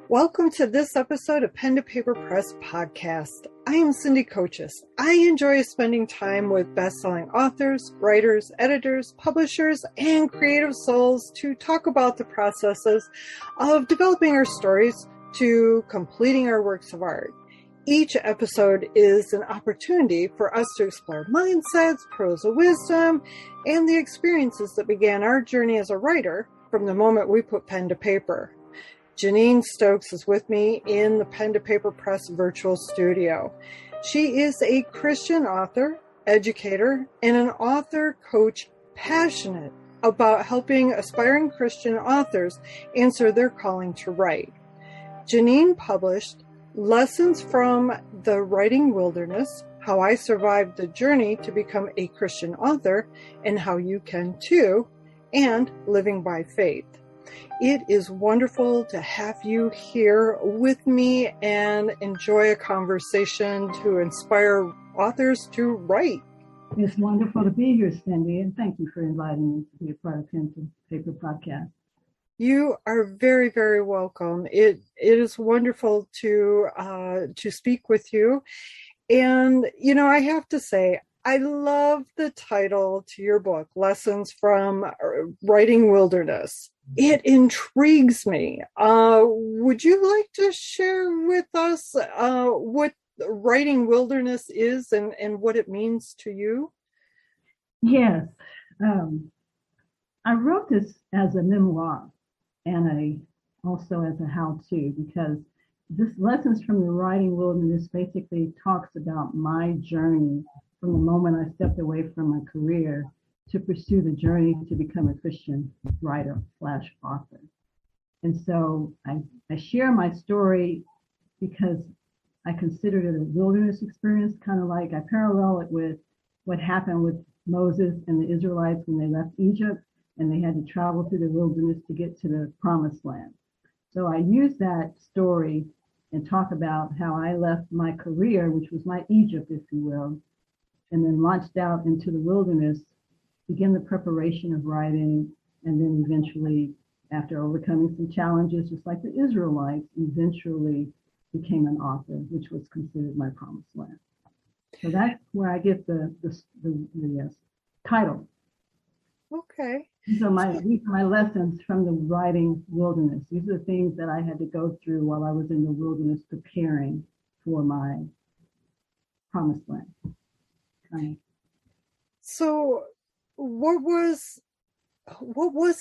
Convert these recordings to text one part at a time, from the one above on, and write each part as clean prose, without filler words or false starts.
Welcome to this episode of Pen to Paper Press podcast. I am Cindy Kochis. I enjoy spending time with best-selling authors, writers, editors, publishers, and creative souls to talk about the processes of developing our stories to completing our works of art. Each episode is an opportunity for us to explore mindsets, prose of wisdom, and the experiences that began our journey as a writer from the moment we put pen to paper. Jeaninne Stokes is with me in the Pen to Paper Press virtual studio. She is a Christian author, educator, and an author coach passionate about helping aspiring Christian authors answer their calling to write. Jeaninne published Lessons from the Writing Wilderness, How I Survived the Journey to Become a Christian Author, and How You Can Too, and Living by Faith. It is wonderful to have you here with me and enjoy a conversation to inspire authors to write. It's wonderful to be here, Cindy, and thank you for inviting me to be a part of Pen to Paper Podcast. You are very, very welcome. It is wonderful to speak with you. And, I have to say, I love the title to your book, Lessons from Writing Wilderness. It intrigues me. Would you like to share with us what writing wilderness is and what it means to you? Yes. I wrote this as a memoir and also as a how-to, because this Lessons from the Writing Wilderness basically talks about my journey from the moment I stepped away from my career to pursue the journey to become a Christian writer/author. And so I share my story because I considered it a wilderness experience, kind of like I parallel it with what happened with Moses and the Israelites when they left Egypt and they had to travel through the wilderness to get to the promised land. So I use that story and talk about how I left my career, which was my Egypt, if you will, and then launched out into the wilderness, begin the preparation of writing, and then eventually, after overcoming some challenges, just like the Israelites, eventually became an author, which was considered my promised land. So that's where I get the title. Okay. These are my lessons from the writing wilderness. These are the things that I had to go through while I was in the wilderness preparing for my promised land. So what was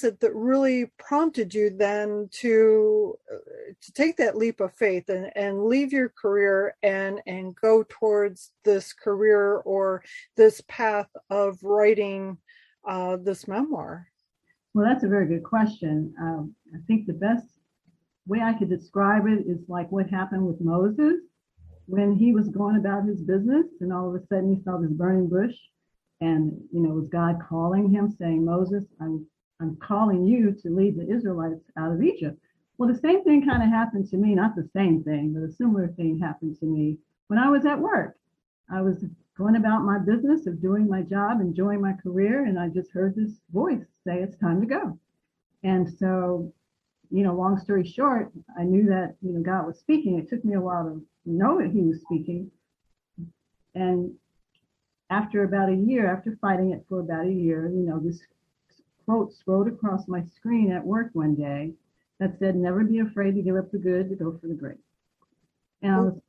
it that really prompted you then to take that leap of faith and leave your career and go towards this career or this path of writing this memoir? Well, that's a very good question. I think the best way I could describe it is like what happened with Moses when he was going about his business and all of a sudden he saw this burning bush. And, it was God calling him, saying, Moses, I'm calling you to lead the Israelites out of Egypt. Well, the same thing kind of happened to me, not the same thing, but a similar thing happened to me when I was at work. I was going about my business of doing my job, enjoying my career, and I just heard this voice say, it's time to go. And so, long story short, I knew that, God was speaking. It took me a while to know that he was speaking. And after fighting it for about a year, this quote scrolled across my screen at work one day that said, never be afraid to give up the good to go for the great. And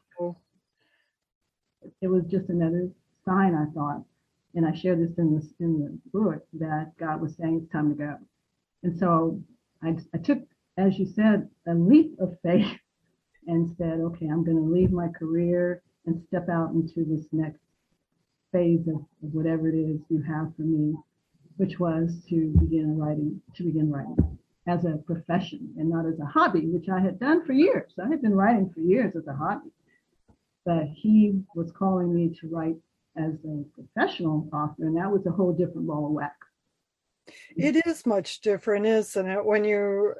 it was just another sign, I thought, and I shared this in the book, that God was saying it's time to go. And so I took, as you said, a leap of faith and said, okay, I'm going to leave my career and step out into this next phase of whatever it is you have for me, which was to begin writing as a profession and not as a hobby, which I had done for years. I had been writing for years as a hobby, but he was calling me to write as a professional author, and that was a whole different ball of wax. It is much different, isn't it? When you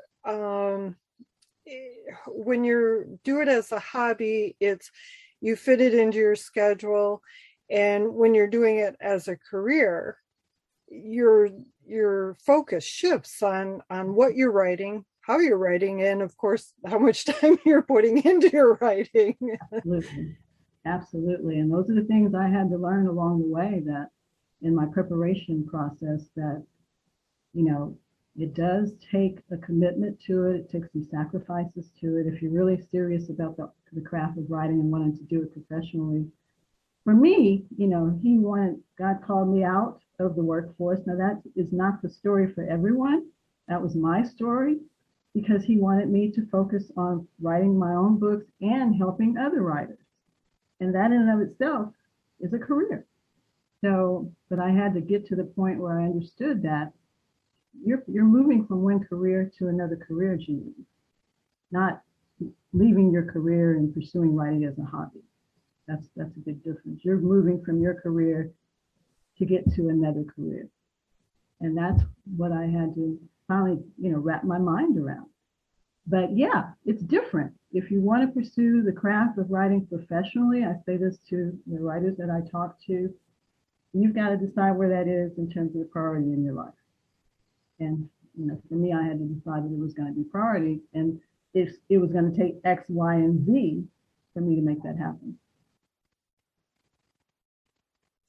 do it as a hobby, you fit it into your schedule. And when you're doing it as a career, your focus shifts on what you're writing, how you're writing and, of course, how much time you're putting into your writing. Absolutely. Absolutely. And those are the things I had to learn along the way, that in my preparation process, that, it does take a commitment to it. It takes some sacrifices to it. If you're really serious about the craft of writing and wanting to do it professionally. For me, God called me out of the workforce. Now, that is not the story for everyone. That was my story, because he wanted me to focus on writing my own books and helping other writers. And that in and of itself is a career. So, but I had to get to the point where I understood that you're moving from one career to another career, Jeaninne, not leaving your career and pursuing writing as a hobby. That's a big difference. You're moving from your career to get to another career. And that's what I had to finally, wrap my mind around. But yeah, it's different. If you want to pursue the craft of writing professionally, I say this to the writers that I talk to, you've got to decide where that is in terms of the priority in your life. And, for me, I had to decide that it was going to be priority, and if it was going to take X, Y, and Z for me to make that happen.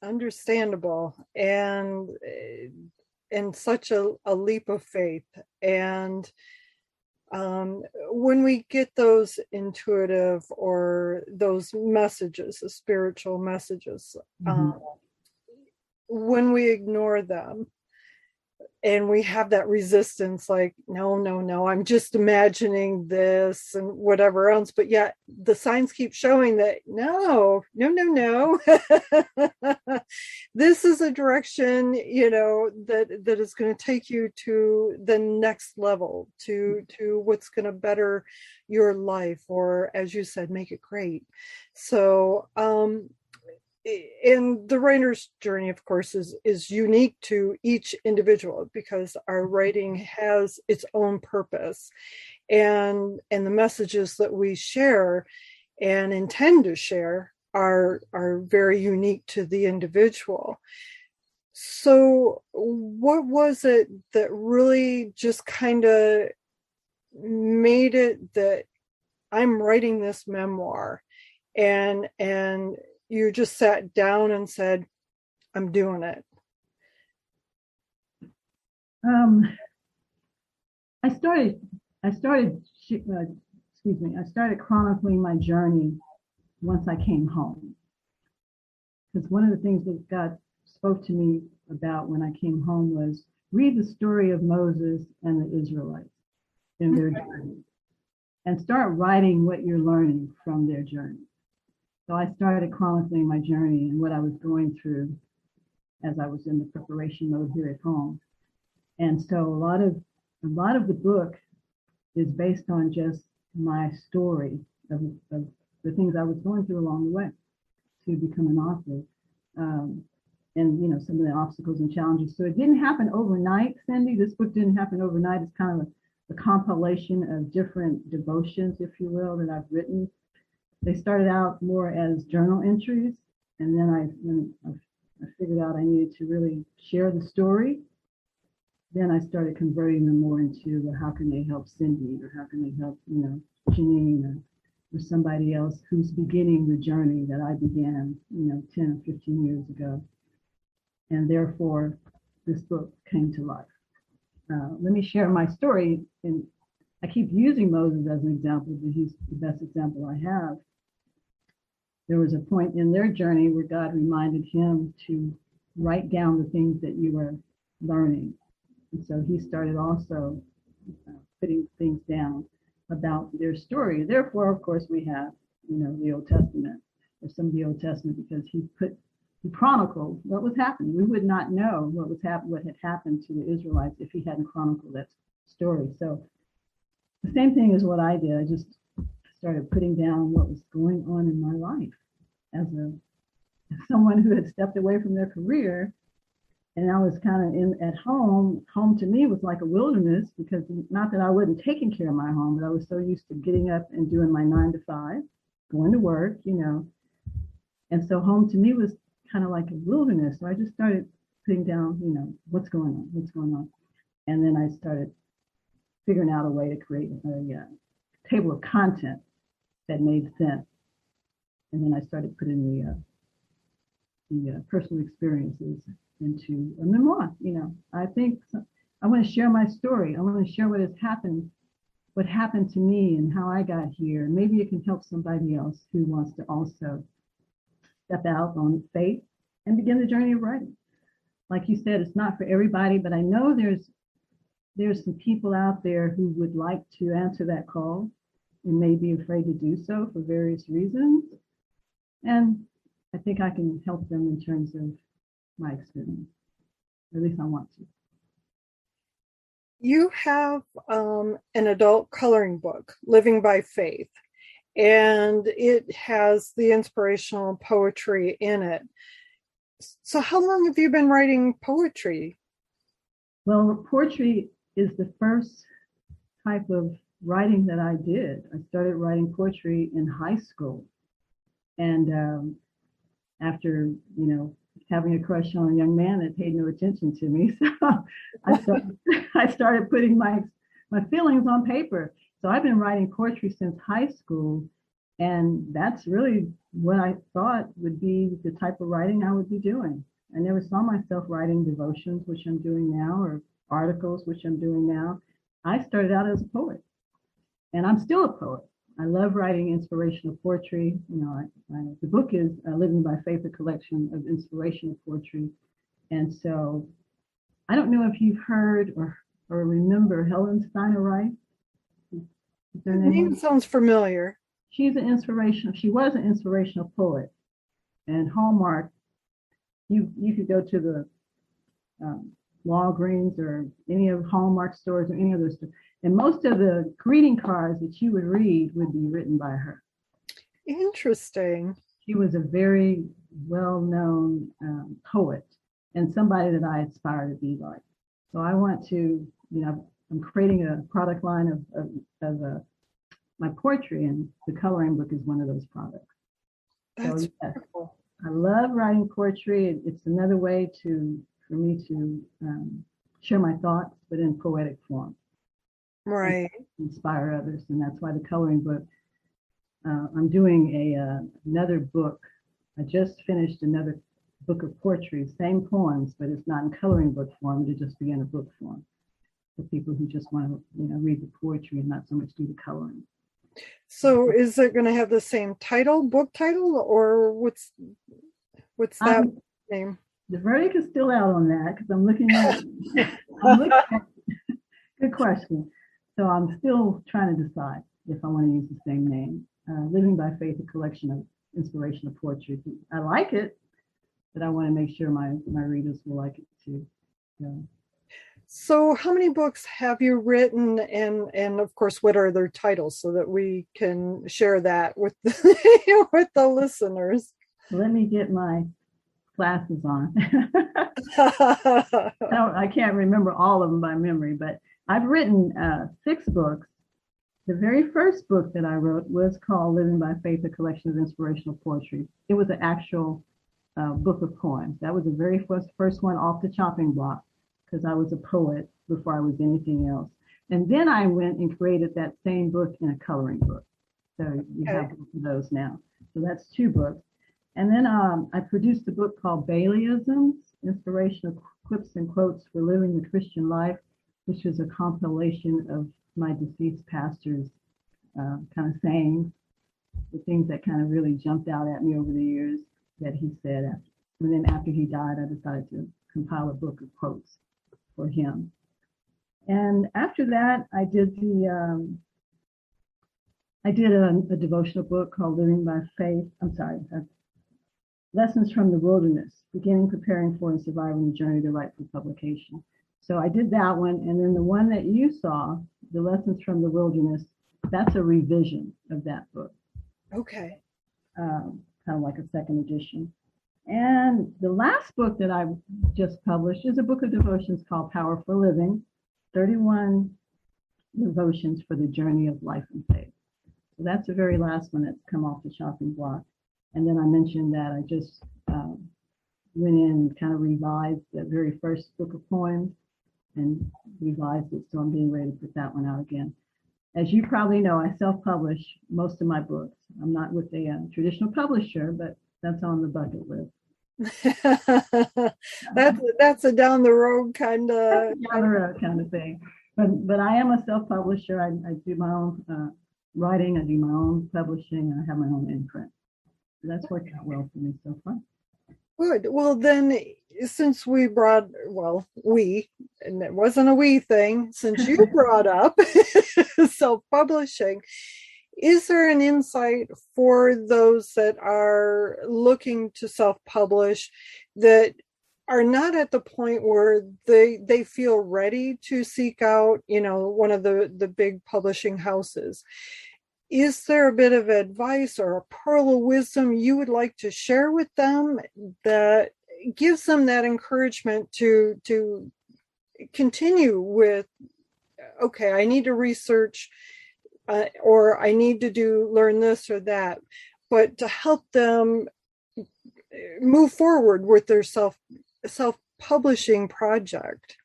Understandable. And such a leap of faith. And when we get those intuitive or those messages, the spiritual messages, when we ignore them and we have that resistance, like, no, I'm just imagining this and whatever else, but yet the signs keep showing that no, this is a direction, that is going to take you to the next level, to what's going to better your life, or, as you said, make it great. So, and the writer's journey, of course, is unique to each individual, because our writing has its own purpose, and the messages that we share and intend to share are very unique to the individual. So what was it that really just kind of made it that I'm writing this memoir, and you just sat down and said, I'm doing it? I started chronicling my journey once I came home. Because one of the things that God spoke to me about when I came home was, read the story of Moses and the Israelites in their journey, and start writing what you're learning from their journey. So I started chronicling my journey and what I was going through as I was in the preparation mode here at home. And so a lot of the book is based on just my story of the things I was going through along the way to become an author. And some of the obstacles and challenges. So it didn't happen overnight, Cindy. This book didn't happen overnight. It's kind of a compilation of different devotions, if you will, that I've written. They started out more as journal entries, and then when I figured out I needed to really share the story, then I started converting them more into, well, how can they help Cindy, or how can they help, Jeaninne, or somebody else who's beginning the journey that I began, 10 or 15 years ago. And therefore, this book came to life. Let me share my story. And I keep using Moses as an example, but he's the best example I have. There was a point in their journey where God reminded him to write down the things that you were learning. And so he started also putting things down about their story. Therefore, of course, we have, the Old Testament, or some of the Old Testament, because he chronicled what was happening. We would not know what had happened to the Israelites if he hadn't chronicled that story. So the same thing is what I did. I just started putting down what was going on in my life as someone who had stepped away from their career. And I was kind of at home. Home to me was like a wilderness, because not that I wasn't taking care of my home, but I was so used to getting up and doing my 9 to 5, going to work, And so home to me was kind of like a wilderness. So I just started putting down, what's going on. And then I started figuring out a way to create a table of content that made sense. And then I started putting the personal experiences into a memoir. I think I want to share my story. I want to share what happened to me and how I got here. Maybe it can help somebody else who wants to also step out on faith and begin the journey of writing. Like you said, it's not for everybody, but I know there's some people out there who would like to answer that call and may be afraid to do so for various reasons. And I think I can help them in terms of my experience. At least I want to. You have an adult coloring book, Living by Faith, and it has the inspirational poetry in it. So how long have you been writing poetry? Well, poetry is the first type of writing that I did. I started writing poetry in high school. And after, having a crush on a young man that paid no attention to me, so I started putting my feelings on paper. So I've been writing poetry since high school. And that's really what I thought would be the type of writing I would be doing. I never saw myself writing devotions, which I'm doing now, or articles, which I'm doing now. I started out as a poet, and I'm still a poet. I love writing inspirational poetry. The book is Living by Faith, a collection of inspirational poetry. And so I don't know if you've heard or remember Helen Steiner Wright. Her name sounds familiar. She was an inspirational poet. And Hallmark, you could go to the Walgreens or any of Hallmark stores or any other store, and most of the greeting cards that you would read would be written by her. Interesting. She was a very well-known poet and somebody that I aspire to be like. So I want to, I'm creating a product line of my poetry, and the coloring book is one of those products. That's wonderful. I love writing poetry. It's another way for me to share my thoughts, but in poetic form. Right. Inspire others, and that's why the coloring book. I'm doing another book. I just finished another book of poetry, same poems, but it's not in coloring book form. It'll just be in a book form for people who just want to, read the poetry and not so much do the coloring. So is it going to have the same book title, or what's that name? The verdict is still out on that because I'm looking at good question. So I'm still trying to decide if I want to use the same name. Living by Faith, a collection of inspirational poetry. I like it, but I want to make sure my readers will like it too. So how many books have you written, and of course, what are their titles so that we can share that with with the listeners? Let me get my glasses on. I can't remember all of them by memory, but I've written 6 books. The very first book that I wrote was called Living by Faith, a collection of inspirational poetry. It was an actual book of poems. That was the very first one off the chopping block, because I was a poet before I was anything else. And then I went and created that same book in a coloring book. So you have those now. So that's 2 books. And then I produced a book called Baileyisms, Inspirational Quips and Quotes for Living the Christian Life, which was a compilation of my deceased pastor's kind of sayings, the things that kind of really jumped out at me over the years that he said. And then after he died, I decided to compile a book of quotes for him. And after that, I did a devotional book called Living by Faith. Lessons from the Wilderness, Beginning, Preparing for, and Surviving the Journey to Write for Publication. So I did that one. And then the one that you saw, the Lessons from the Wilderness, that's a revision of that book. Okay. Kind of like a second edition. And the last book that I just published is a book of devotions called Power for Living, 31 devotions for the journey of life and faith. So that's the very last one that's come off the chopping block. And then I mentioned that I just went in and kind of revised the very first book of poems and revised it. So I'm getting ready to put that one out again. As you probably know, I self-publish most of my books. I'm not with a traditional publisher, but that's on the bucket list. That's a down the road kind of Thing. But I am a self-publisher. I do my own writing. I do my own publishing. And I have my own imprint. So that's worked out well for me so far. Good. Well, then, since and it wasn't a we thing, since you brought up self-publishing, is there an insight for those that are looking to self-publish that are not at the point where they feel ready to seek out, one of the big publishing houses? Is there a bit of advice or a pearl of wisdom you would like to share with them that gives them that encouragement to continue with, okay, I need to research or I need to learn this or that, but to help them move forward with their self-publishing project?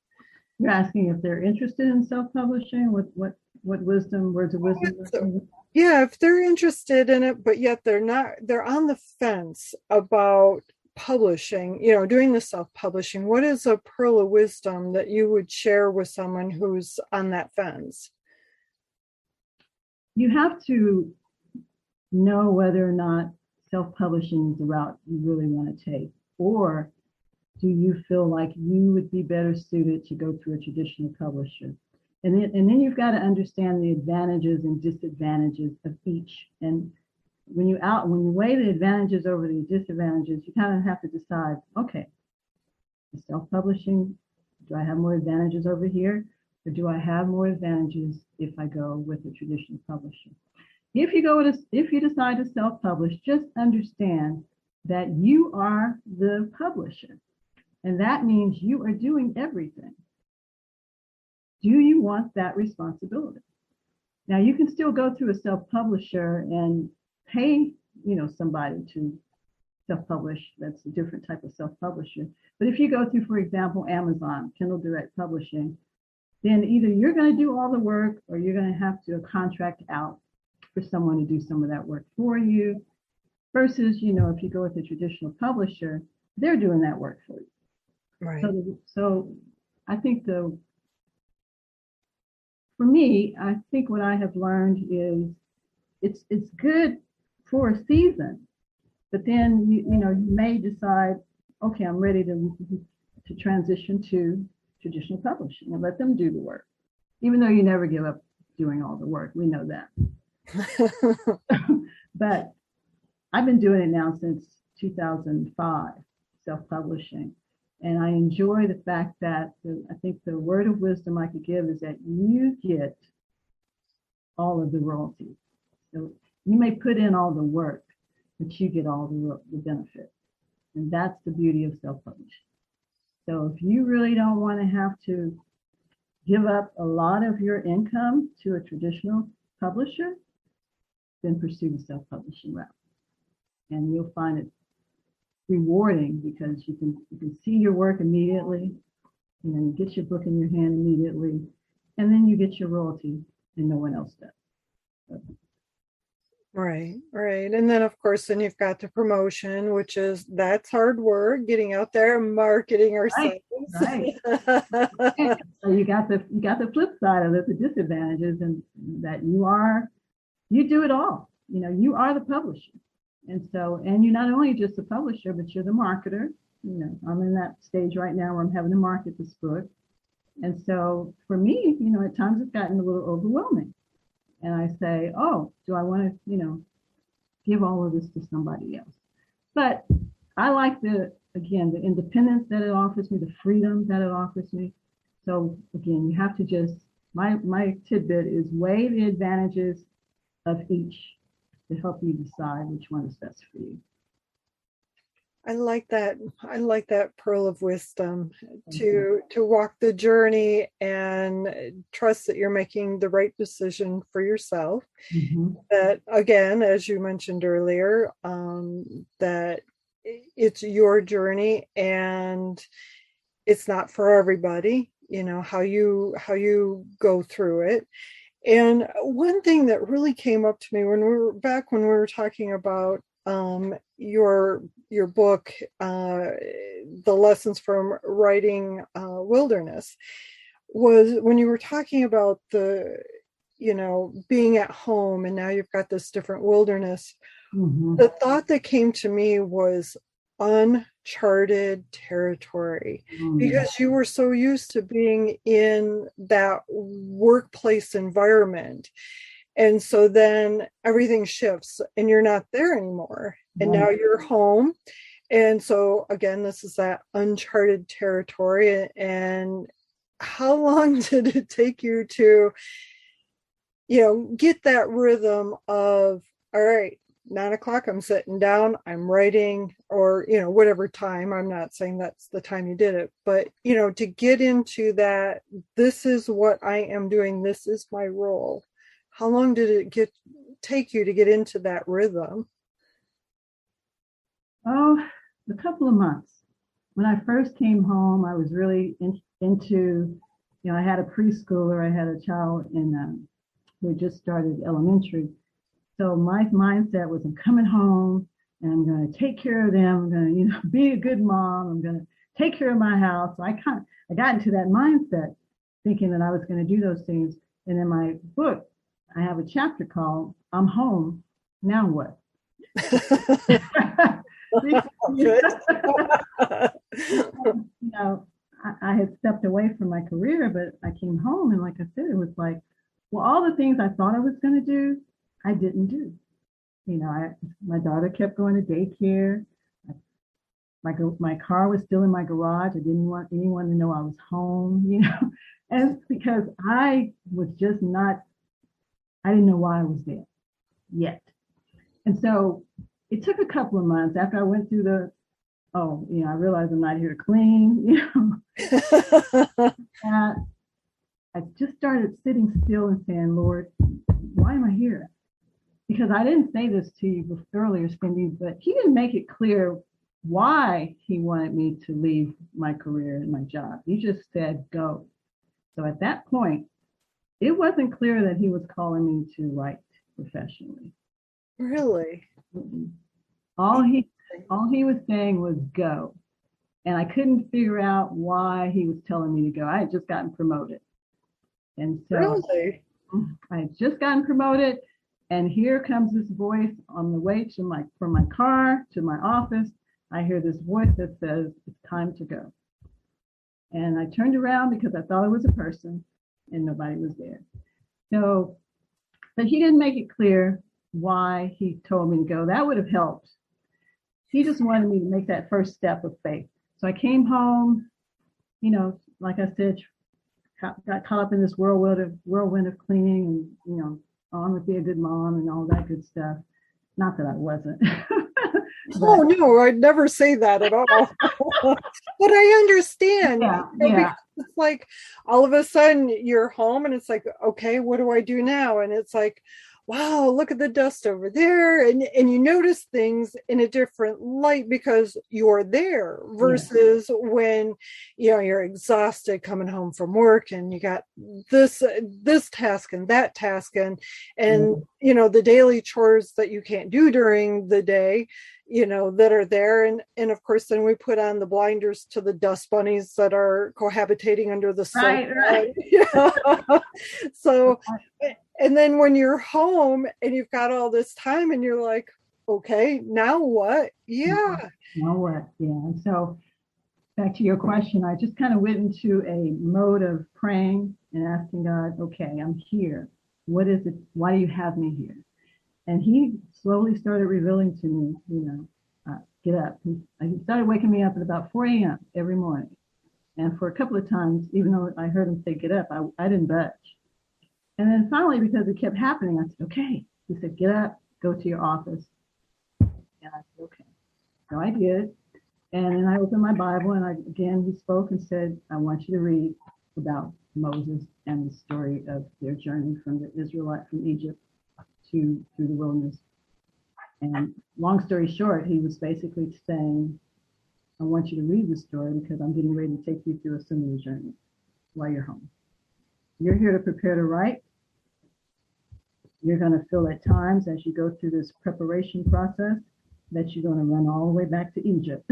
You're asking if they're interested in self-publishing, what words of wisdom? Yeah, if they're interested in it, but yet they're on the fence about publishing, doing the self-publishing, what is a pearl of wisdom that you would share with someone who's on that fence? You have to know whether or not self-publishing is the route you really want to take, or do you feel like you would be better suited to go through a traditional publisher? And then you've got to understand the advantages and disadvantages of each. And when you weigh the advantages over the disadvantages, you kind of have to decide, okay, self-publishing, do I have more advantages over here? Or do I have more advantages if I go with a traditional publisher? If you decide to self-publish, just understand that you are the publisher. And that means you are doing everything. Do you want that responsibility? Now, you can still go through a self-publisher and pay, somebody to self-publish. That's a different type of self-publisher. But if you go through, for example, Amazon, Kindle Direct Publishing, then either you're going to do all the work or you're going to have to contract out for someone to do some of that work for you. Versus, if you go with a traditional publisher, they're doing that work for you. Right. So I think for me, I think what I have learned is it's good for a season, but then you may decide, okay, I'm ready to transition to traditional publishing and let them do the work, even though you never give up doing all the work. We know that. But I've been doing it now since 2005, self-publishing. And I enjoy the fact that I think the word of wisdom I could give is that you get all of the royalties. So you may put in all the work, but you get all the benefit. And that's the beauty of self-publishing. So if you really don't want to have to give up a lot of your income to a traditional publisher, then pursue the self-publishing route. And you'll find it rewarding because you can see your work immediately, you get your book in your hand immediately, and then you get your royalty and no one else does. So. Right. And then of course, then you've got the promotion, that's hard work, getting out there and marketing ourselves. Right. So you got the flip side of it, the disadvantages, and that you do it all. You are the publisher. And you're not only just a publisher, but you're the marketer. I'm in that stage right now where I'm having to market this book. And so for me, at times it's gotten a little overwhelming. And I say, oh, do I want to, give all of this to somebody else? But I like the independence that it offers me, the freedom that it offers me. So again, you have to just, my tidbit is weigh the advantages of each to help you decide which one is best for you. I like that pearl of wisdom to walk the journey and trust that you're making the right decision for yourself. Mm-hmm. That again, as you mentioned earlier, that it's your journey and it's not for everybody. how you go through it. And one thing that really came up to me when we were talking about your book, the lessons from writing wilderness, was when you were talking about being at home, and now you've got this different wilderness. Mm-hmm. The thought that came to me was uncharted territory, because you were so used to being in that workplace environment. And so then everything shifts and you're not there anymore. And now you're home. And so again, this is that uncharted territory. And how long did it take you to, get that rhythm of, all right, 9 o'clock, I'm sitting down, I'm writing, or, whatever time. I'm not saying that's the time you did it, but, to get into that, this is what I am doing, this is my role. How long did it take you to get into that rhythm? Oh, a couple of months. When I first came home, I was really into, I had a preschooler, I had a child who had just started elementary. So my mindset was, I'm coming home and I'm going to take care of them. I'm going to, be a good mom. I'm going to take care of my house. So I got into that mindset thinking that I was going to do those things. And in my book, I have a chapter called I'm Home, Now What? I had stepped away from my career, but I came home and like I said, it was like, well, all the things I thought I was going to do, I didn't do. My daughter kept going to daycare. My car was still in my garage. I didn't want anyone to know I was home, and it's because I was just I didn't know why I was there yet. And so it took a couple of months after I went through I realized I'm not here to clean, and I just started sitting still and saying, Lord, why am I here? Because I didn't say this to you earlier, Cindy, but he didn't make it clear why he wanted me to leave my career and my job. He just said, go. So at that point, it wasn't clear that he was calling me to write professionally. Really? All he was saying was go. And I couldn't figure out why he was telling me to go. I had just gotten promoted. And so really? I had just gotten promoted. And here comes this voice on the way from my car to my office. I hear this voice that says, it's time to go. And I turned around because I thought it was a person and nobody was there. So, but he didn't make it clear why he told me to go. That would have helped. He just wanted me to make that first step of faith. So I came home, like I said, got caught up in this whirlwind of cleaning and, on with be a good mom and all that good stuff. Not that I wasn't. Oh, no, I'd never say that at all. But I understand. Yeah. It's like all of a sudden you're home and it's like, okay, what do I do now? And it's like, wow, look at the dust over there. And you notice things in a different light because you're there versus when, you're exhausted coming home from work and you got this task and that task and the daily chores that you can't do during the day, that are there. And of course, then we put on the blinders to the dust bunnies that are cohabitating under the sun. Right. So, and then when you're home and you've got all this time and you're like, okay, now what? Yeah. Now what? Yeah. And so back to your question, I just kind of went into a mode of praying and asking God, okay, I'm here. What is it? Why do you have me here? And he slowly started revealing to me, get up. He started waking me up at about 4 a.m. every morning. And for a couple of times, even though I heard him say, get up, I didn't budge. And then finally, because it kept happening, I said, okay. He said, get up, go to your office. And I said, okay. So I did. And then I opened my Bible and he spoke and said, I want you to read about Moses and the story of their journey from the Israelite from Egypt through the wilderness. And long story short, he was basically saying, I want you to read the story because I'm getting ready to take you through a similar journey. while you're home. You're here to prepare to write. You're going to feel at times as you go through this preparation process that you're going to run all the way back to Egypt,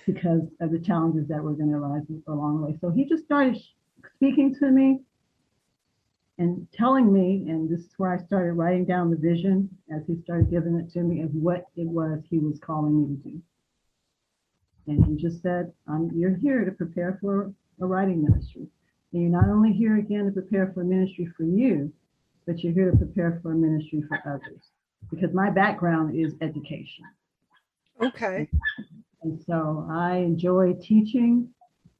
because of the challenges that were going to arise along the way. So he just started speaking to me and telling me, and this is where I started writing down the vision as he started giving it to me of what it was he was calling me to do. And he just said, you're here to prepare for a writing ministry. And you're not only here again to prepare for a ministry for you, but you're here to prepare for a ministry for others. Because my background is education. Okay. And so I enjoy teaching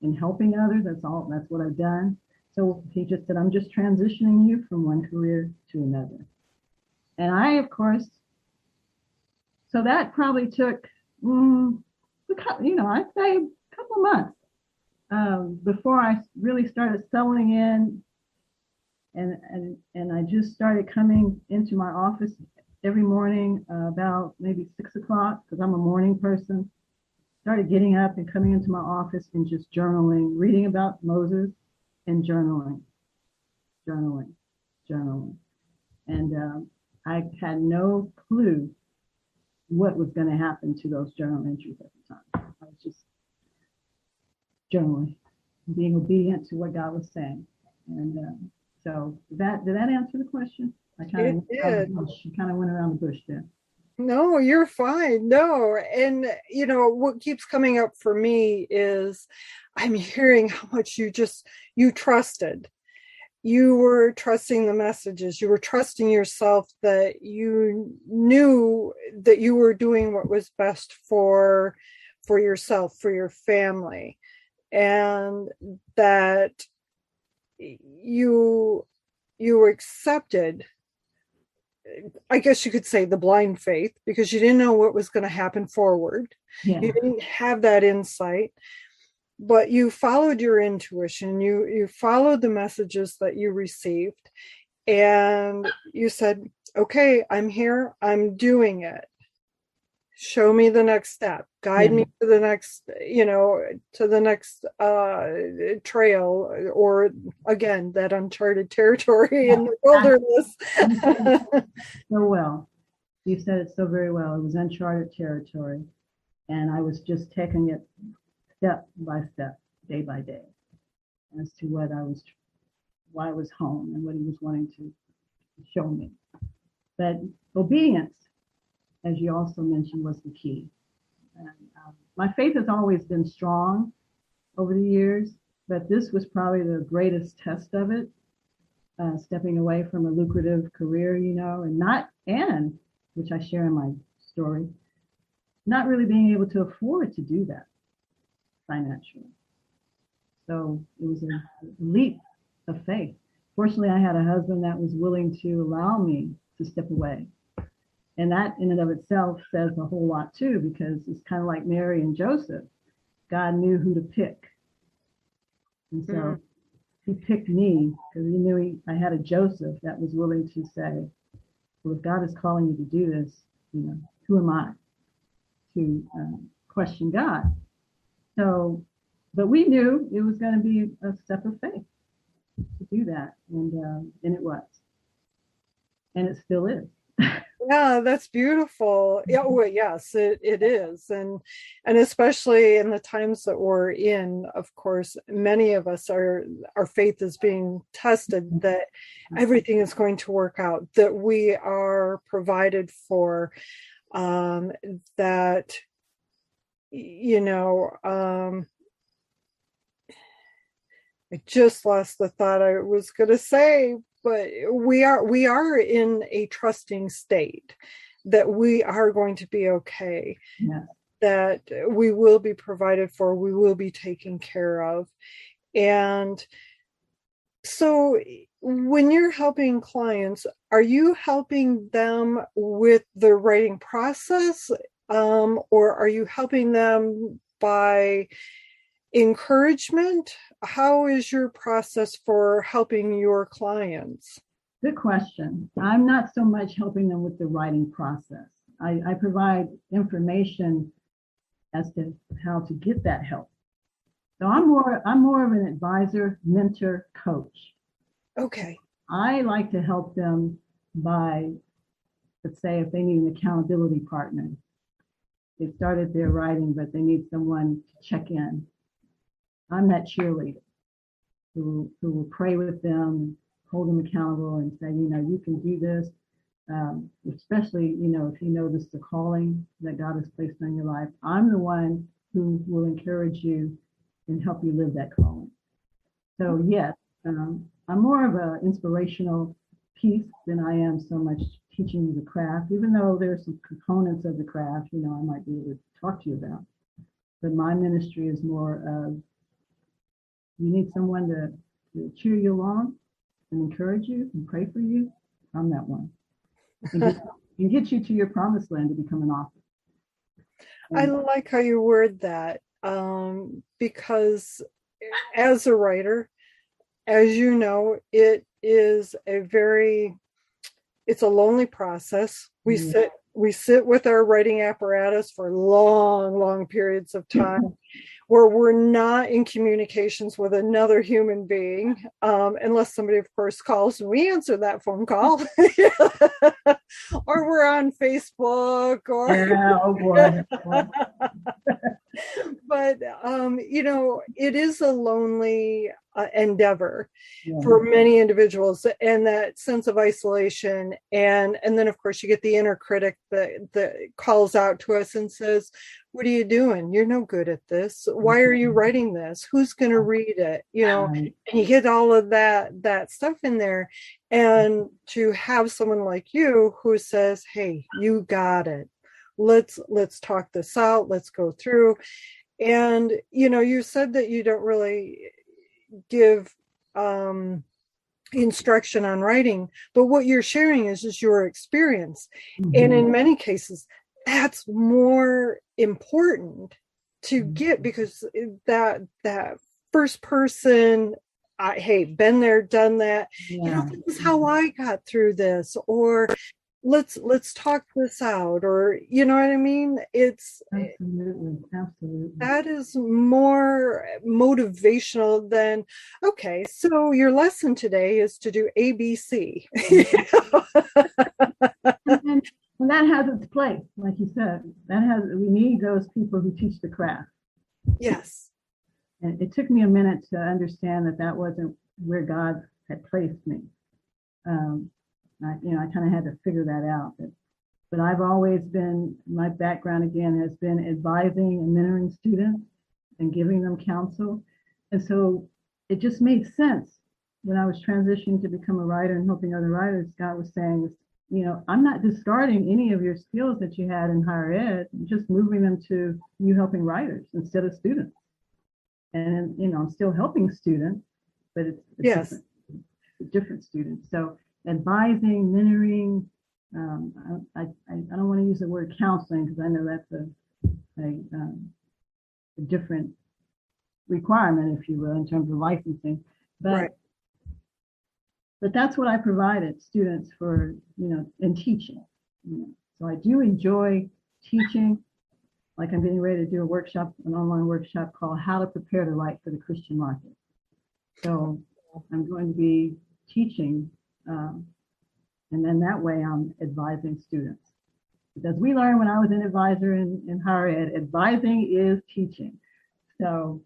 and helping others. That's what I've done. So he just said, I'm just transitioning you from one career to another. And I, of course, so that probably took, I'd say a couple of months before I really started settling in. And I just started coming into my office every morning about maybe 6 o'clock, because I'm a morning person. Started getting up and coming into my office and just journaling, reading about Moses and journaling. And I had no clue what was going to happen to those journal entries at the time. I was just journaling, being obedient to what God was saying. And so did that answer the question? I kind of went around the bush there. No, you're fine. No. And, what keeps coming up for me is I'm hearing how much you trusted. You were trusting the messages. You were trusting yourself, that you knew that you were doing what was best for yourself, for your family, and that you accepted, I guess you could say, the blind faith, because you didn't know what was going to happen forward. Yeah. You didn't have that insight, but you followed your intuition. You followed the messages that you received, and you said, okay, I'm here, I'm doing it. Show me the next step, guide me to the next trail, or again, that uncharted territory in the wilderness. So well, you said it so very well. It was uncharted territory, and I was just taking it step by step, day by day, as to why I was home and what he was wanting to show me. But obedience, as you also mentioned, was the key. And, my faith has always been strong over the years, but this was probably the greatest test of it, stepping away from a lucrative career, and which I share in my story, not really being able to afford to do that financially. So it was a leap of faith. Fortunately, I had a husband that was willing to allow me to step away. And that in and of itself says a whole lot too, because it's kind of like Mary and Joseph. God knew who to pick. And so he picked me because he knew I had a Joseph that was willing to say, well, if God is calling you to do this, who am I to question God? So, but we knew it was going to be a step of faith to do that. And it was. And it still is. Yeah, that's beautiful. Yeah, well, yes, it is. And especially in the times that we're in, of course, many of us our faith is being tested, that everything is going to work out, that we are provided for, that, I just lost the thought I was going to say, but we are in a trusting state, that we are going to be okay, that we will be provided for, we will be taken care of. And so when you're helping clients, are you helping them with the writing process, or are you helping them by encouragement? How is your process for helping your clients? Good question. I'm not so much helping them with the writing process. I provide information as to how to get that help. So I'm more of an advisor, mentor, coach. Okay. I like to help them by, let's say, if they need an accountability partner. They started their writing, but they need someone to check in. I'm that cheerleader who will pray with them, hold them accountable, and say, you can do this. Especially, if you know this is a calling that God has placed on your life. I'm the one who will encourage you and help you live that calling. So yes, I'm more of an inspirational piece than I am so much teaching you the craft, even though there's some components of the craft, I might be able to talk to you about. But my ministry is more of, you need someone to cheer you along and encourage you and pray for you. I'm that one. And get you to your promised land to become an author. I like how you word that, because as a writer, as you know, it is it's a lonely process. We sit with our writing apparatus for long periods of time where we're not in communications with another human being, unless somebody, of course, calls and we answer that phone call. Or we're on Facebook or oh boy. But it is a lonely endeavor for many individuals, and that sense of isolation, and then of course you get the inner critic that calls out to us and says, what are you doing? You're no good at this. Why are you writing this? Who's going to read it? And you get all of that stuff in there, and to have someone like you who says, hey, you got it. Let's talk this out. Let's go through. And, you said that you don't really give instruction on writing, but what you're sharing is your experience. And in many cases, that's more important to get, because that first person, hey, been there, done that. This is how I got through this, or let's talk this out, or you know what I mean? It's absolutely that is more motivational than, okay, so your lesson today is to do ABC. And that has its place, like you said. We need those people who teach the craft. Yes. And it took me a minute to understand that wasn't where God had placed me. I kind of had to figure that out. But I've always been, my background again has been advising and mentoring students and giving them counsel. And so it just made sense when I was transitioning to become a writer and helping other writers. God was saying, I'm not discarding any of your skills that you had in higher ed, I'm just moving them to you helping writers instead of students. And, I'm still helping students, but it's yes, different students. So advising, mentoring, I don't want to use the word counseling because I know that's a different requirement, if you will, in terms of licensing. But that's what I provided students for, in teaching. So I do enjoy teaching. Like I'm getting ready to do an online workshop called How to Prepare to Write for the Christian Market. So I'm going to be teaching, and then that way I'm advising students. Because we learned when I was an advisor in higher ed, advising is teaching. So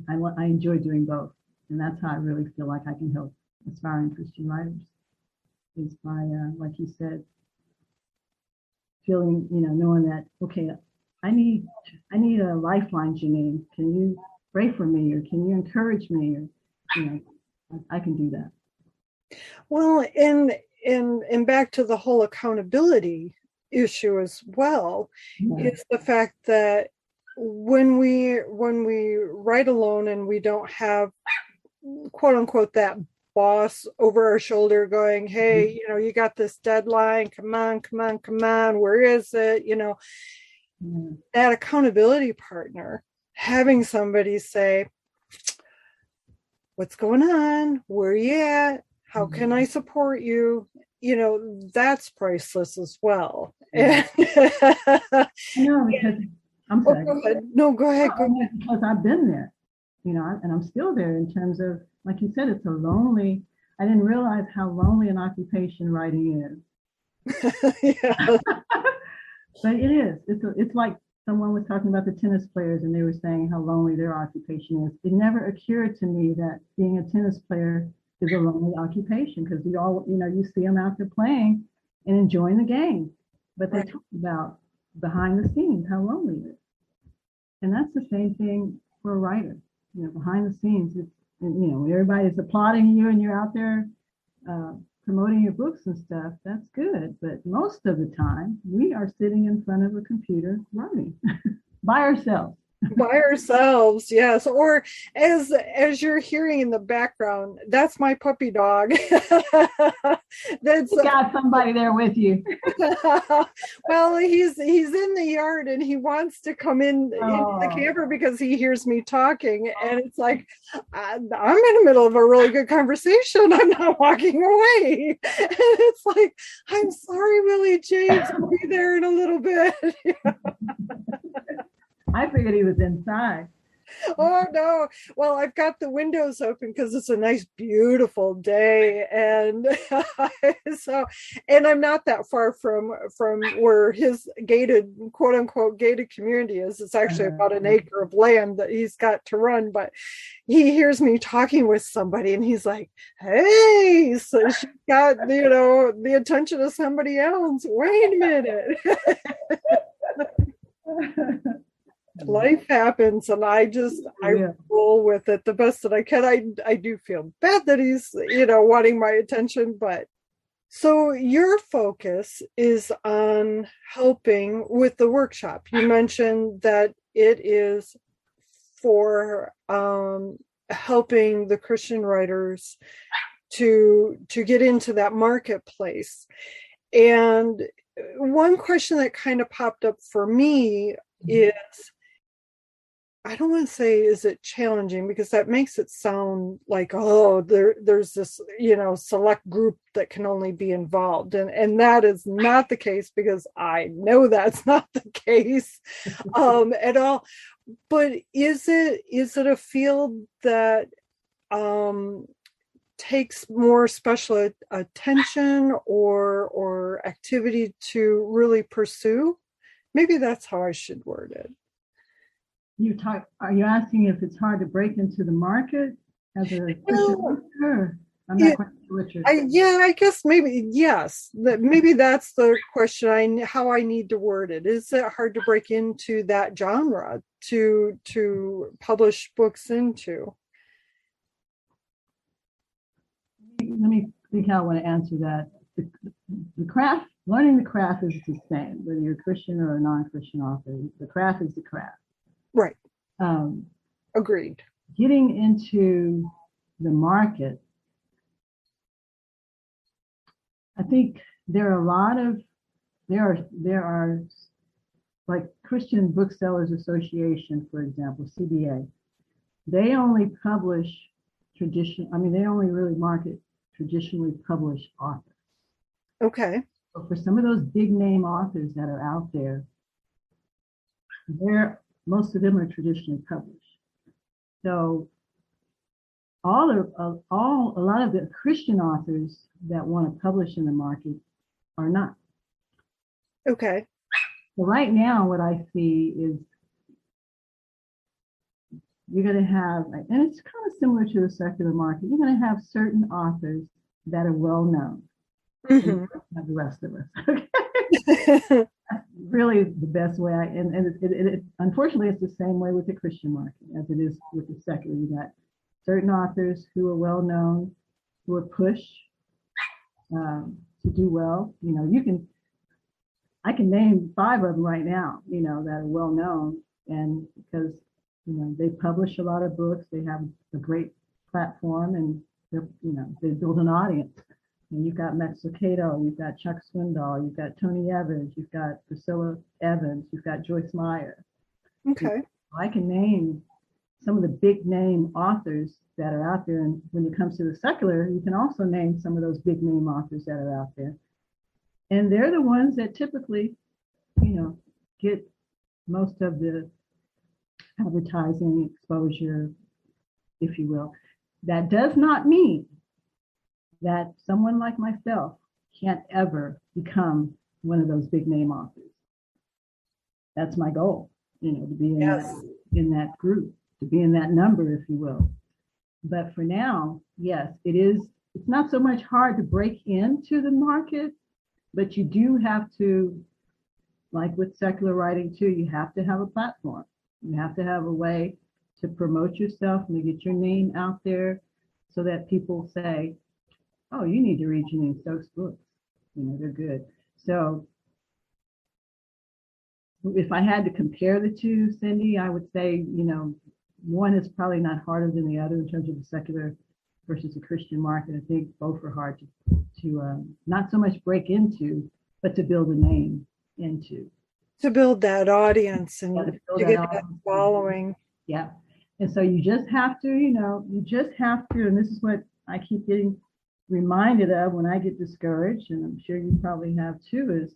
I enjoy doing both. And that's how I really feel like I can help aspiring Christian writers, is by, like you said, feeling, knowing that, okay, I need a lifeline, Jeaninne. Can you pray for me, or can you encourage me? Or, I can do that. Well, and back to the whole accountability issue as well, is the fact that when we write alone and we don't have, quote unquote, that boss over our shoulder going, hey, you got this deadline, come on, where is it? That accountability partner, having somebody say, what's going on? Where are you at? How can I support you? That's priceless as well. No, because I'm Oh, sorry. go ahead. No, go ahead. Go. Because I've been there, and I'm still there in terms of, like you said, it's a lonely. I didn't realize how lonely an occupation writing is. Yeah. But it is. It's like someone was talking about the tennis players, and they were saying how lonely their occupation is. It never occurred to me that being a tennis player is a lonely occupation, because we all, you see them out there playing and enjoying the game. But they talk about behind the scenes, how lonely it is. And that's the same thing for a writer. Behind the scenes, it's, when everybody's applauding you and you're out there promoting your books and stuff, that's good. But most of the time, we are sitting in front of a computer writing by ourselves. By ourselves, yes. Or as you're hearing in the background, that's my puppy dog. That's You got somebody there with you. well, he's in the yard and he wants to come into the camper because he hears me talking, and it's like I'm in the middle of a really good conversation. I'm not walking away. And it's like, I'm sorry, Willie James, I'll be there in a little bit. I figured he was inside. Oh no. Well, I've got the windows open because it's a nice, beautiful day. And and I'm not that far from where his gated, quote unquote, gated community is. It's actually about an acre of land that he's got to run, but he hears me talking with somebody and he's like, hey, so she got, the attention of somebody else. Wait a minute. Life happens, and I roll with it the best that I can. I do feel bad that he's wanting my attention, but so your focus is on helping with the workshop. You mentioned that it is for helping the Christian writers to get into that marketplace. And one question that kind of popped up for me is, I don't want to say is it challenging, because that makes it sound like, oh, there's this, select group that can only be involved. And that is not the case, because I know that's not the case at all. But is it a field that takes more special attention or activity to really pursue? Maybe that's how I should word it. Are you asking if it's hard to break into the market as a Christian author? I'm not quite sure. I guess maybe, yes. Maybe that's the question, how I need to word it. Is it hard to break into that genre to publish books into? Let me think how I want to answer that. The craft, learning the craft is the same, whether you're a Christian or a non-Christian author. The craft is the craft. Right. Agreed. Getting into the market, I think there are like Christian Booksellers Association, for example, CBA. They only publish they only really market traditionally published authors. Okay. So for some of those big name authors that are out there, most of them are traditionally published. So a lot of the Christian authors that want to publish in the market are not. Okay. So right now, what I see is you're going to have, and it's kind of similar to the secular market, you're going to have certain authors that are well known. Mm-hmm. And the rest of us. Okay. Really the best way. It unfortunately, it's the same way with the Christian market as it is with the secular. You got certain authors who are well known, who are pushed to do well. I can name 5 of them right now, that are well known, and because they publish a lot of books, they have a great platform, and they build an audience. And you've got Max Lucado, you've got Chuck Swindoll, you've got Tony Evans, you've got Priscilla Evans, you've got Joyce Meyer. Okay. I can name some of the big name authors that are out there. And when it comes to the secular, you can also name some of those big name authors that are out there. And they're the ones that typically, get most of the advertising exposure, if you will. That does not mean that someone like myself can't ever become one of those big name authors. That's my goal, to be in that group, to be in that number, if you will. But for now, yes, it's not so much hard to break into the market, but you do have to, like with secular writing too, you have to have a platform. You have to have a way to promote yourself and to get your name out there so that people say, oh, you need to read Jeaninne Stokes' books. They're good. So if I had to compare the two, Cindy, I would say, one is probably not harder than the other in terms of the secular versus the Christian market. I think both are hard to not so much break into, but to build a name into. To build that audience and to get that following. Yeah. And so you just have to, and this is what I keep getting reminded of when I get discouraged, and I'm sure you probably have too, is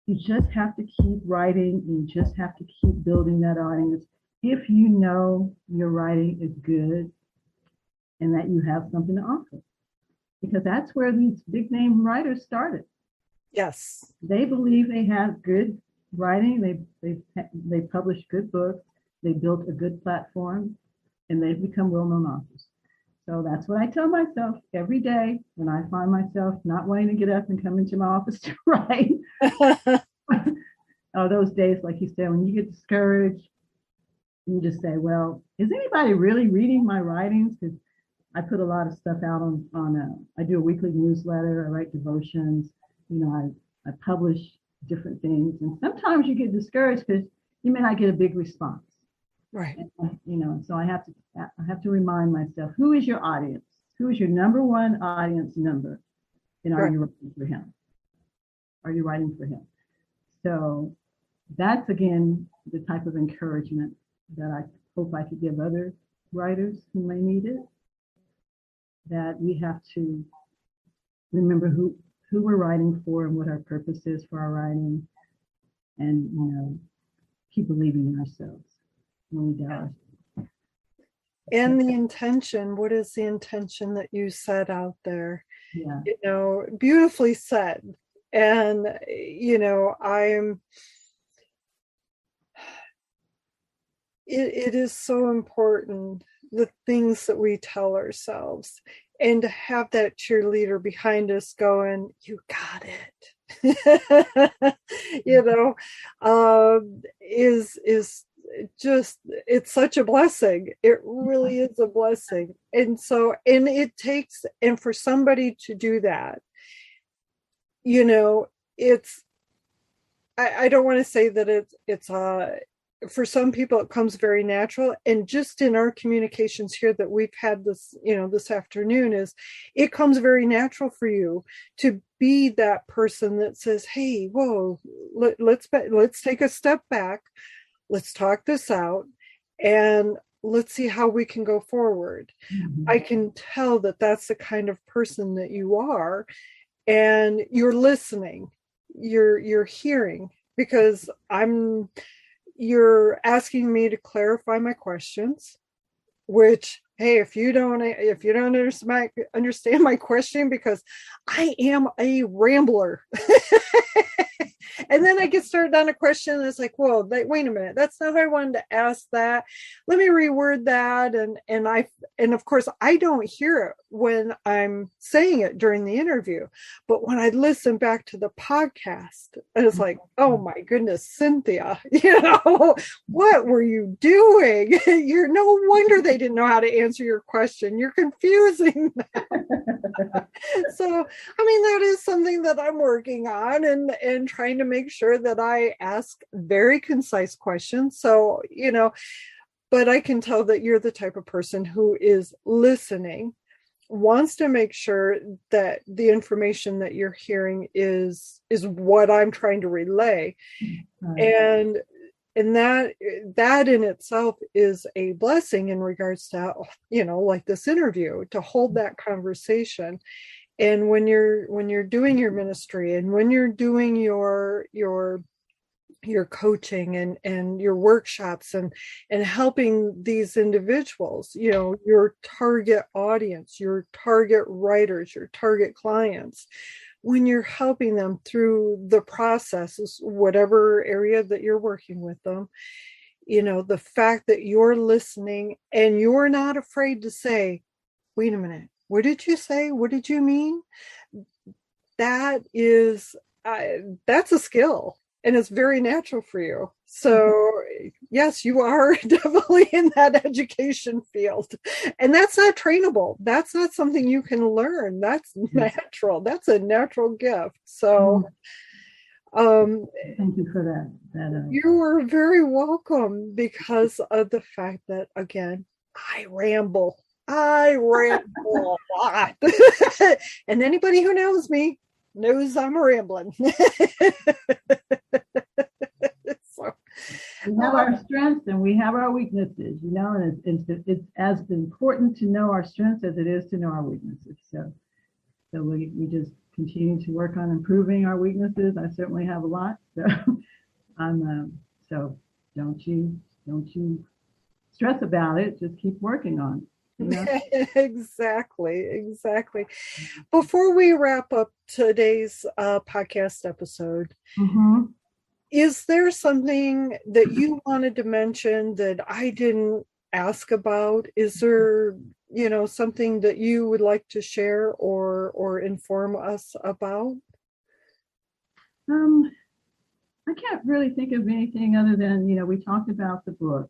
you just have to keep writing. You just have to keep building that audience. If you know your writing is good and that you have something to offer, because that's where these big name writers started. Yes. They believe they have good writing. They published good books. They built a good platform, and they've become well-known authors. So that's what I tell myself every day when I find myself not wanting to get up and come into my office to write. Those days, like you said, when you get discouraged, you just say, well, is anybody really reading my writings? Because I put a lot of stuff out on I do a weekly newsletter. I write devotions. I publish different things. And sometimes you get discouraged because you may not get a big response. Right. And, so I have to remind myself, who is your audience? Who is your number one audience member? And are you writing for him? Are you writing for him? So that's, again, the type of encouragement that I hope I could give other writers who may need it, that we have to remember who we're writing for and what our purpose is for our writing, and keep believing in ourselves when we doubt. And the intention, what is the intention that you set out there? Yeah. Beautifully said. And it is so important, the things that we tell ourselves, and to have that cheerleader behind us going, you got it. Is just, it's such a blessing. It really is a blessing. And so, and it takes, and for somebody to do that, it's, I don't want to say that it's for some people it comes very natural, and just in our communications here that we've had this this afternoon, is it comes very natural for you to be that person that says, hey, whoa, let's take a step back, let's talk this out, and let's see how we can go forward. Mm-hmm. I can tell that that's the kind of person that you are, and you're listening, you're hearing, because you're asking me to clarify my questions, which, hey, if you don't understand my question, because I am a rambler. And then I get started on a question and it's like, whoa, wait a minute, that's not how I wanted to ask that. Let me reword that. And of course I don't hear it when I'm saying it during the interview, but when I listen back to the podcast, and it's like, oh my goodness, Cynthia, what were you doing? You're no wonder they didn't know how to answer your question. You're confusing them. So, that is something that I'm working on, and trying to make sure that I ask very concise questions. So, but I can tell that you're the type of person who is listening, wants to make sure that the information that you're hearing is what I'm trying to relay. Right. And that in itself is a blessing in regards to, like this interview, to hold that conversation. And when you're doing your ministry, and when you're doing your your coaching and your workshops and helping these individuals, your target audience, your target writers, your target clients, when you're helping them through the processes, whatever area that you're working with them, the fact that you're listening and you're not afraid to say, wait a minute, what did you say? What did you mean? That is, that's a skill, and it's very natural for you. So yes, you are definitely in that education field, and that's not trainable. That's not something you can learn. That's natural. That's a natural gift. So thank you for that. You are very welcome, because of the fact that, again, I ramble a lot. And anybody who knows me knows I'm rambling. So, we have our strengths and we have our weaknesses, and it's as important to know our strengths as it is to know our weaknesses. So we just continue to work on improving our weaknesses. I certainly have a lot. So so don't you stress about it. Just keep working on it. Exactly. Before we wrap up today's podcast episode, is there something that you wanted to mention that I didn't ask about? Is there, something that you would like to share or inform us about? I can't really think of anything other than, we talked about the book.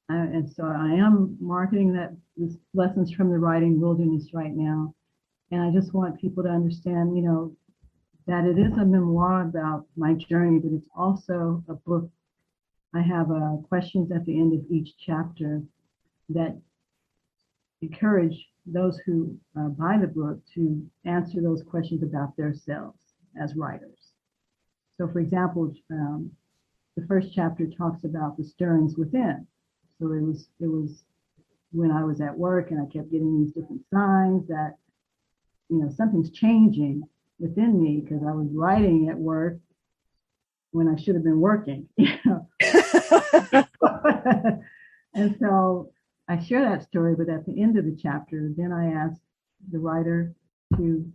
And so I am marketing this Lessons from the Writing Wilderness right now. And I just want people to understand, that it is a memoir about my journey, but it's also a book. I have questions at the end of each chapter that encourage those who buy the book to answer those questions about themselves as writers. So, for example, the first chapter talks about the stirrings within. So it was when I was at work and I kept getting these different signs that, something's changing within me, because I was writing at work when I should have been working. And so I share that story, but at the end of the chapter, then I ask the writer to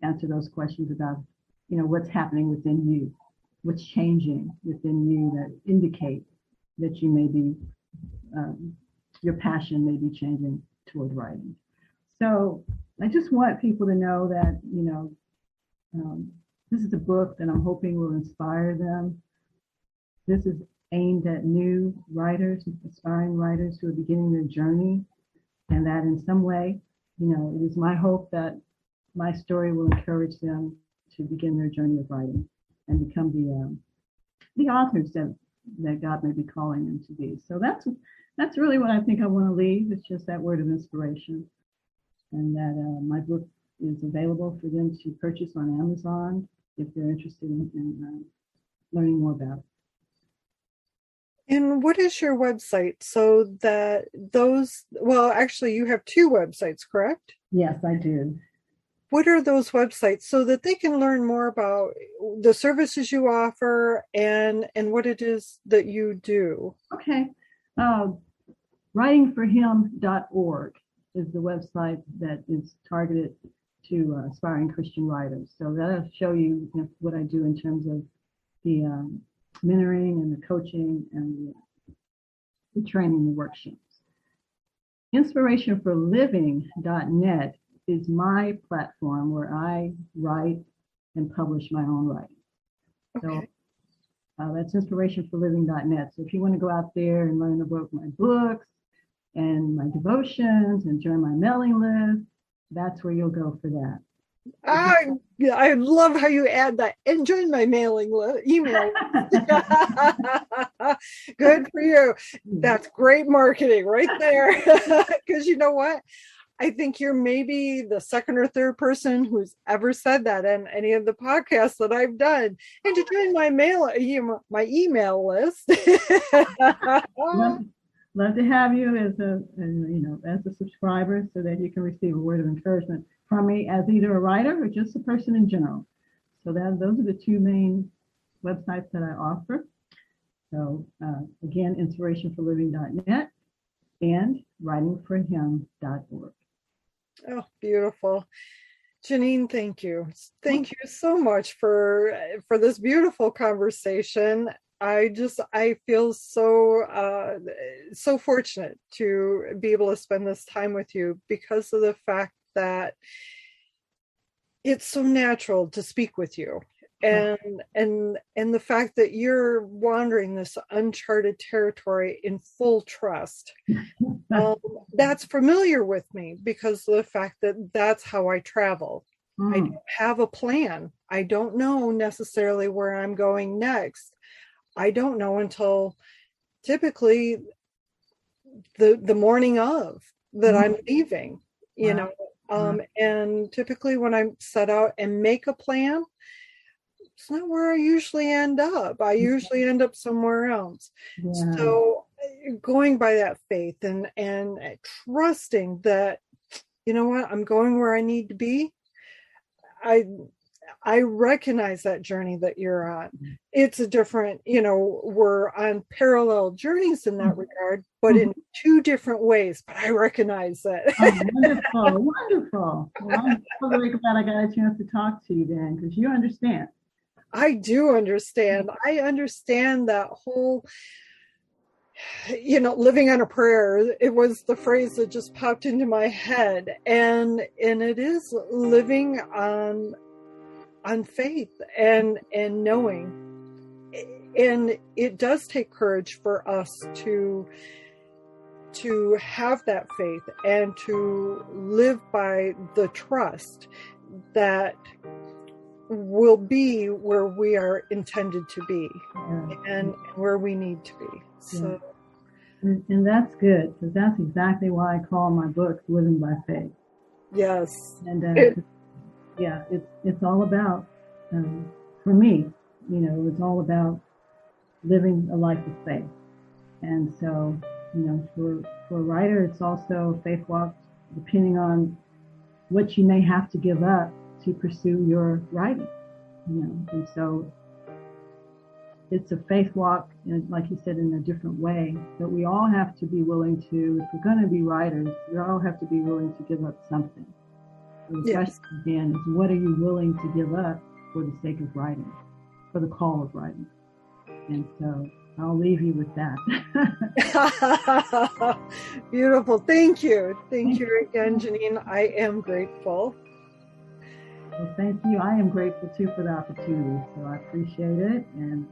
answer those questions about, what's happening within you, what's changing within you that indicate that you may be, your passion may be changing toward writing. So I just want people to know that, this is a book that I'm hoping will inspire them. This is aimed at new writers, aspiring writers who are beginning their journey, and that in some way, it is my hope that my story will encourage them to begin their journey of writing and become the authors that God may be calling them to be. So that's really what I think I want to leave. It's just that word of inspiration, and that my book is available for them to purchase on Amazon if they're interested in learning more about it. And what is your website, so that actually you have two websites, correct? Yes, I do. What are those websites so that they can learn more about the services you offer and what it is that you do? Okay. Writingforhim.org is the website that is targeted to aspiring Christian writers. So that'll show you, what I do in terms of the mentoring and the coaching and the training, the workshops. Inspirationforliving.net is my platform where I write and publish my own writing. Okay. So that's inspirationforliving.net. So if you want to go out there and learn about my books and my devotions and join my mailing list, that's where you'll go for that. I love how you add that. And join my mailing list, email. Good for you. That's great marketing right there. Because you know what? I think you're maybe the second or third person who's ever said that in any of the podcasts that I've done. And to join my email list. Love to have you as a subscriber, so that you can receive a word of encouragement from me as either a writer or just a person in general. So those are the two main websites that I offer. So again, inspirationforliving.net and writingforhim.org. Oh, beautiful. Jeaninne, thank you. Thank you so much for this beautiful conversation. I feel so fortunate to be able to spend this time with you because of the fact that it's so natural to speak with you. And the fact that you're wandering this uncharted territory in full trust, that's familiar with me because of the fact that that's how I travel. I don't have a plan. I don't know necessarily where I'm going next. I don't know until typically the morning of that I'm leaving, you know. And typically when I set out and make a plan, it's not where I usually end up. I usually end up somewhere else. Yeah. So going by that faith and trusting that, you know what, I'm going where I need to be. I recognize that journey that you're on. It's a different, you know, we're on parallel journeys in that regard, but in two different ways. But I recognize that. Oh, wonderful. Well, I'm so glad I got a chance to talk to you then, because you understand. I do understand. I understand that whole, you know, living on a prayer. It was the phrase that just popped into my head. And it is living on faith and knowing. And it does take courage for us to have that faith and to live by the trust that will be where we are intended to be and where we need to be. So, and that's good, because that's exactly why I call my book Living by Faith. Yes. And it's all about, for me, you know, it's all about living a life of faith. And so, you know, for a writer, it's also a faith walk, depending on what you may have to give up to pursue your writing, you know. And so it's a faith walk, like you said, in a different way, but we all have to be willing to, if we're going to be writers, we all have to be willing to give up something. So the question again is, what are you willing to give up for the sake of writing, for the call of writing? And so I'll leave you with that. Beautiful. Thank you. Thank you again, Jeaninne. I am grateful. Well, thank you. I am grateful too for the opportunity. So I appreciate it, and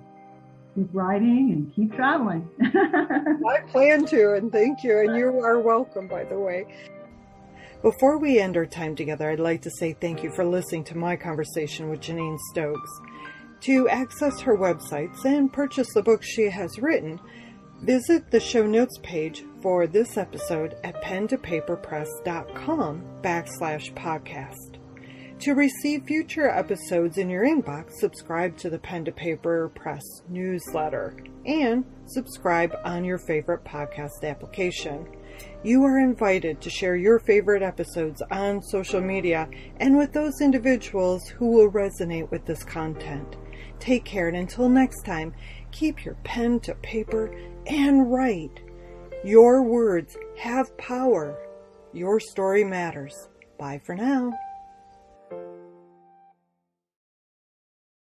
keep writing and keep traveling. I plan to, and thank you. And you are welcome, by the way. Before we end our time together, I'd like to say thank you for listening to my conversation with Jeaninne Stokes. To access her websites and purchase the books she has written, visit the show notes page for this episode at pentopaperpress.com/podcast. To receive future episodes in your inbox, subscribe to the Pen to Paper Press newsletter and subscribe on your favorite podcast application. You are invited to share your favorite episodes on social media and with those individuals who will resonate with this content. Take care, and until next time, keep your pen to paper and write. Your words have power. Your story matters. Bye for now.